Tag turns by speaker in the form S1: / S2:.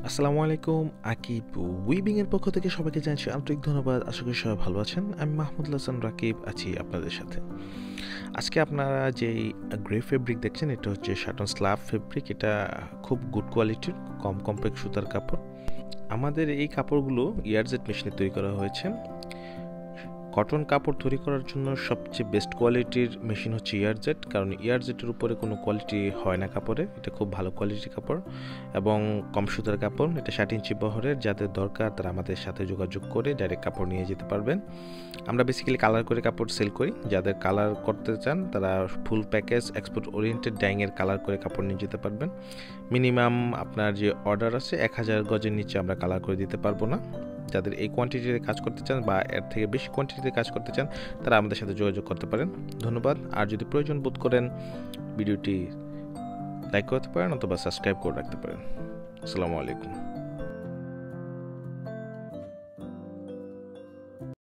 S1: আসসালামু আলাইকুম। আকিব উইবিং এর পক্ষ থেকে সবাইকে জানাচ্ছি আন্তরিক ধন্যবাদ। আশা করি সবাই ভালো আছেন। আমি মাহমুদুল হাসান রাকিব আছি আপনাদের সাথে। আজকে আপনারা যেই গ্রে ফেব্রিক দেখছেন এটা হচ্ছে শাটন স্ল্যাব ফেব্রিক। এটা খুব গুড কোয়ালিটির কম কমপ্লেক্স সুতার কাপড়। আমাদের এই কাপড়গুলো ইয়ারজেট মেশিনে তৈরি করা হয়েছে। কটন কাপড় তৈরি করার জন্য সবচেয়ে বেস্ট কোয়ালিটির মেশিন হচ্ছে ইয়ারজেট, কারণ ইয়ারজেটের উপরে কোনো কোয়ালিটি হয় না কাপড়ে। এটা খুব ভালো কোয়ালিটির কাপড় এবং কম সুতার কাপড়। এটা 60 ইঞ্চি বহরের। যাদের দরকার তারা আমাদের সাথে যোগাযোগ করে ডাইরেক্ট কাপড় নিয়ে যেতে পারবেন। আমরা বেসিক্যালি কালার করে কাপড় সেল করি। যাদের কালার করতে চান তারা ফুল প্যাকেজ এক্সপোর্ট ওরিয়েন্টেড ডাইংয়ের কালার করে কাপড় নিয়ে যেতে পারবেন। মিনিমাম আপনার যে অর্ডার আছে 1000 গজের নিচে আমরা কালার করে দিতে পারবো না। যাদের এই কোয়ান্টিটিতে কাজ করতে চান বা এর থেকে বেশি কোয়ান্টিটিতে কাজ করতে চান তারা আমাদের সাথে যোগাযোগ করতে পারেন। ধন্যবাদ। আর যদি প্রয়োজন বোধ করেন ভিডিওটি লাইক করতে পারেন অথবা সাবস্ক্রাইব করে রাখতে পারেন। আসসালামু আলাইকুম।